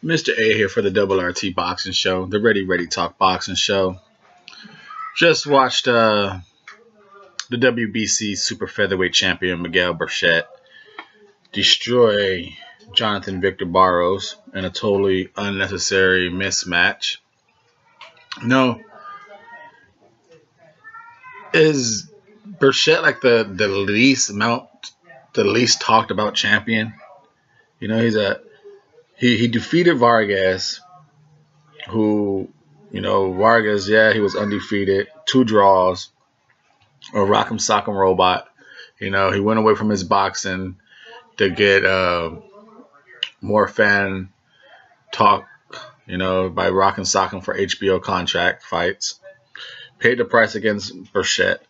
Mr.A here for the Double RT Boxing Show, the Ready Talk Boxing Show. Just watched the WBC Super Featherweight Champion Miguel Berchelt destroy Jonathan Victor Barros in a totally unnecessary mismatch. No, is Berchelt like the least talked about champion? You know, he defeated Vargas, who, Vargas, yeah, he was undefeated, 2 draws, a rock'em sock'em robot. He went away from his boxing to get more fan talk, by rock'em sock'em for HBO contract fights. Paid the price against Berchelt.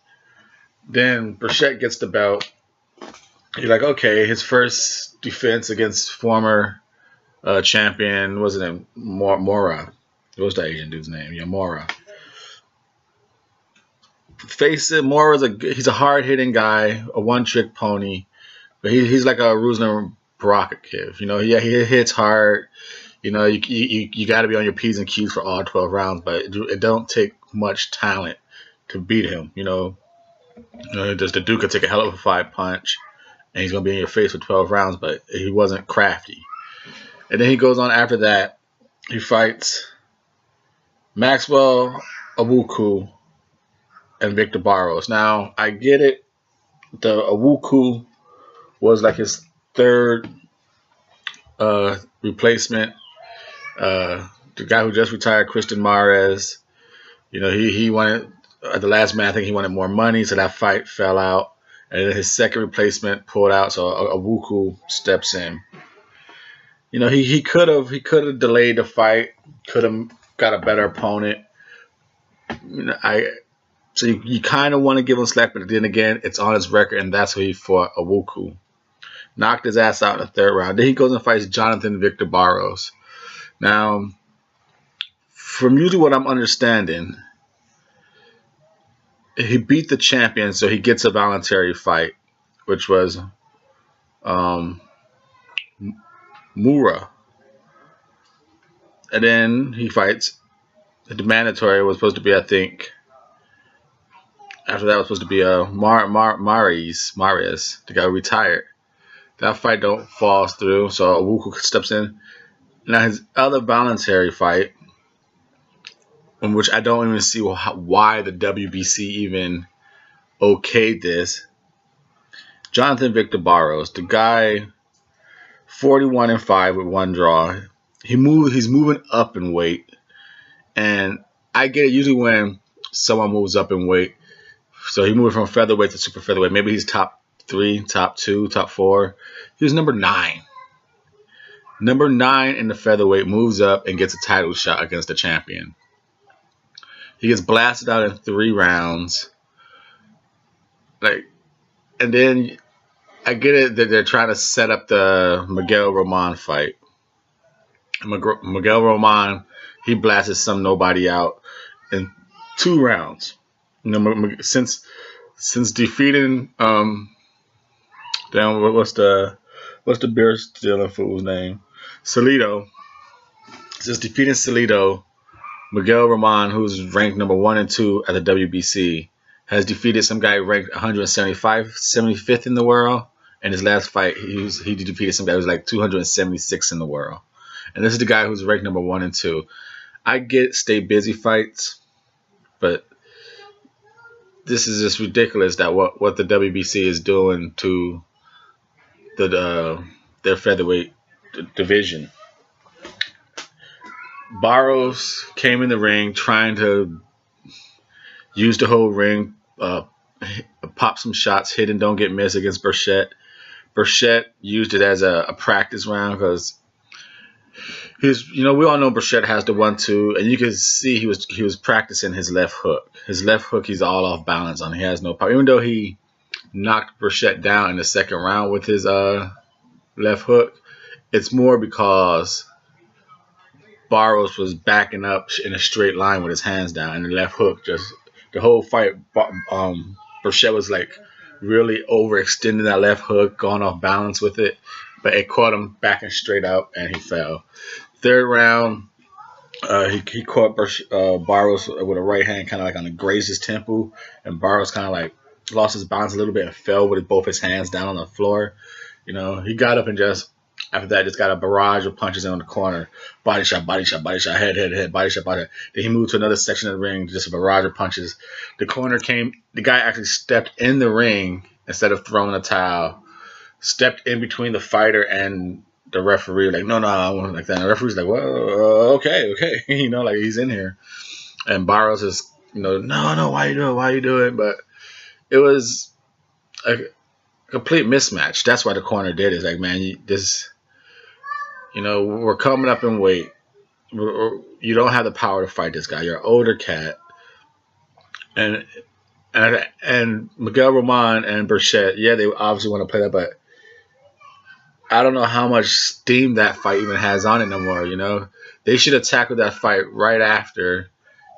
Then Berchelt gets the belt. You're like, okay, his first defense against former champion, wasn't it Mora? What was the Asian dude's name? Yeah, Mora. Face it, Mora's he's a hard-hitting guy, a one-trick pony, but he's like a Ruslan Barakakev. He hits hard. You got to be on your P's and Q's for all 12 rounds, but it don't take much talent to beat him. Just the dude could take a hell of a 5-punch, and he's gonna be in your face for 12 rounds, but he wasn't crafty. And then he goes on after that. He fights Maxwell Awuku and Victor Barros. Now, I get it. The Awuku was like his third replacement. The guy who just retired, Christian Mares. He wanted, at the last man, I think he wanted more money, so that fight fell out. And then his second replacement pulled out, so Awuku steps in. He could have delayed the fight, could have got a better opponent. So you kind of want to give him slack, but then again, it's on his record, and that's who he fought, Awuku. Knocked his ass out in the 3rd round. Then he goes and fights Jonathan Victor Barros. Now, from usually what I'm understanding, he beat the champion, so he gets a voluntary fight, which was Mura. And then he fights. The mandatory was supposed to be, I think, after that was supposed to be Marius, the guy who retired. That fight don't fall through, so Awuku steps in. Now his other voluntary fight, in which I don't even see why the WBC even okayed this. Jonathan Victor Barros, the guy, 41-5 with 1 draw. He's moving up in weight, and I get it. Usually when someone moves up in weight, so he moved from featherweight to super featherweight. Maybe he's top 3, top 2, top 4. He was number 9. Number 9 in the featherweight moves up and gets a title shot against the champion. He gets blasted out in 3 rounds. And then I get it that they're trying to set up the Miguel Roman fight. Miguel Roman, he blasted some nobody out in 2 rounds. Since defeating what's the beer stealing fool's name? Salido. Since defeating Salido, Miguel Roman, who's ranked number 1 and 2 at the WBC, has defeated some guy ranked 75th in the world. In his last fight, he defeated some guy who was like 276 in the world. And this is the guy who's ranked number 1 and 2. I get stay busy fights, but this is just ridiculous that what the WBC is doing to their featherweight division. Barros came in the ring trying to use the whole ring, pop some shots, hit and don't get missed against Berchelt. Berchelt used it as a practice round because we all know Berchelt has the 1-2, and you can see he was practicing his left hook. His left hook, he's all off balance on. He has no power, even though he knocked Berchelt down in the 2nd round with his left hook. It's more because Barros was backing up in a straight line with his hands down, and the left hook the whole fight. Berchelt was like really overextending that left hook, going off balance with it, but it caught him backing straight up, and he fell. Third round, he caught Barros with a right hand, kind of like on the grazed his temple, and Barros kind of like lost his balance a little bit and fell with both his hands down on the floor. You know, he got up and just after that just got a barrage of punches in the corner, body shot, body shot, body shot, head, head, head, body shot, body shot. Then he moved to another section of the ring, just a barrage of punches. The corner came. The guy actually stepped in the ring instead of throwing a towel. Stepped in between the fighter and the referee, like, no, I want like that. And the referee's like, well, okay, you know, like he's in here. And Barros is, you know, no, why you do it? But it was a complete mismatch. That's why the corner did it. It's like, man, you know, we're coming up in weight. You don't have the power to fight this guy. You're an older cat. And Miguel Roman and Berchelt, yeah, they obviously want to play that, but I don't know how much steam that fight even has on it no more, you know? They should have tackled that fight right after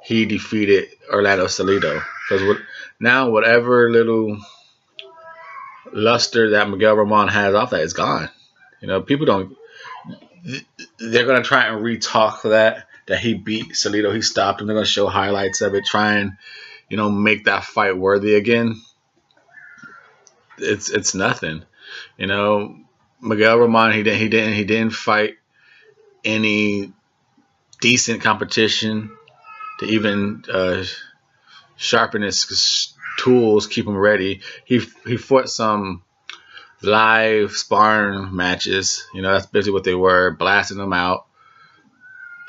he defeated Orlando Salido. Because now whatever little luster that Miguel Roman has off that is gone. You know, people don't... They're going to try and re-talk that he beat Salido, he stopped him. They're going to show highlights of it, try and, you know, make that fight worthy again. It's nothing. You know, Miguel Roman, he didn't fight any decent competition to even sharpen his tools, keep him ready. He fought some live sparring matches. You know, that's basically what they were, blasting them out.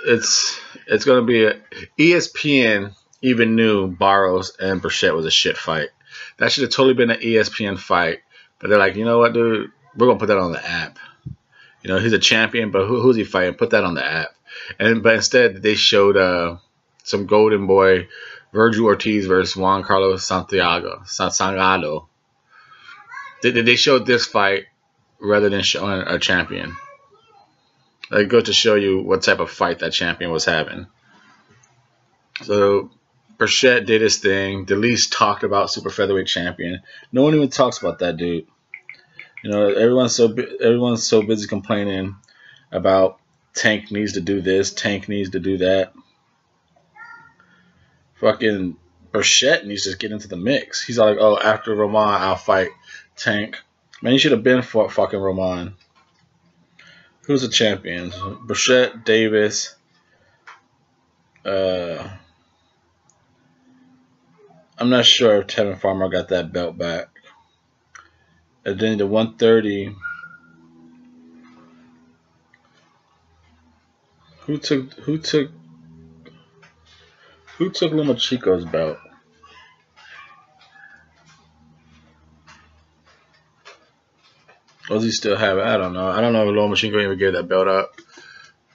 It's going to be ESPN even knew Barros and Berchelt was a shit fight. That should have totally been an ESPN fight. But they're like, you know what, dude? We're going to put that on the app. You know, he's a champion, but who's he fighting? Put that on the app. But instead, they showed some golden boy, Virgil Ortiz versus Juan Carlos Sangado. They showed this fight rather than showing a champion. Like, go to show you what type of fight that champion was having. So, Berchelt did his thing. The least talked about super featherweight champion. No one even talks about that dude. You know, everyone's so busy complaining about Tank needs to do this, Tank needs to do that. Fucking Berchelt needs to get into the mix. He's like, oh, after Roman, I'll fight Tank. Man, you should have been for fucking Roman. Who's the champion? Berchelt, Davis. I'm not sure if Tevin Farmer got that belt back. And then the 130. Who took Lomachenko's belt? Does he still have it? I don't know. I don't know if Lomachenko even gave that belt up.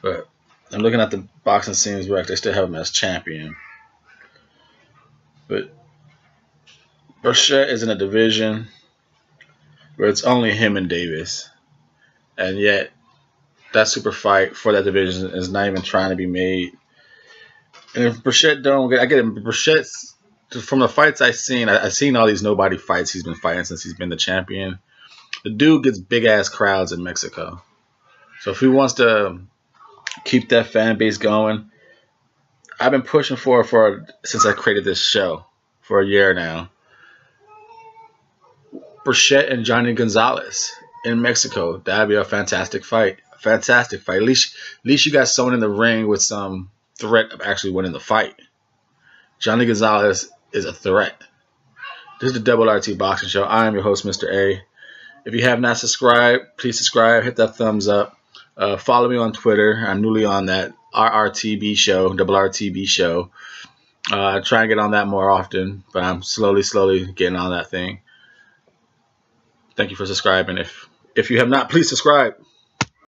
But I'm looking at the boxing scenes where they still have him as champion. But Berchelt is in a division where it's only him and Davis. And yet, that super fight for that division is not even trying to be made. And if Berchelt I get it. Berchelt, from the fights I've seen all these nobody fights he's been fighting since he's been the champion. The dude gets big-ass crowds in Mexico. So if he wants to keep that fan base going, I've been pushing for since I created this show for a year now. Berchelt and Johnny Gonzalez in Mexico. That'd be a fantastic fight. At least you got someone in the ring with some threat of actually winning the fight. Johnny Gonzalez is a threat. This is the Double RT Boxing Show. I am your host, Mr. A. If you have not subscribed, please subscribe. Hit that thumbs up. Follow me on Twitter. I'm newly on that RRTB show, Double RTB show. I try and get on that more often, but I'm slowly getting on that thing. Thank you for subscribing. If you have not, please subscribe.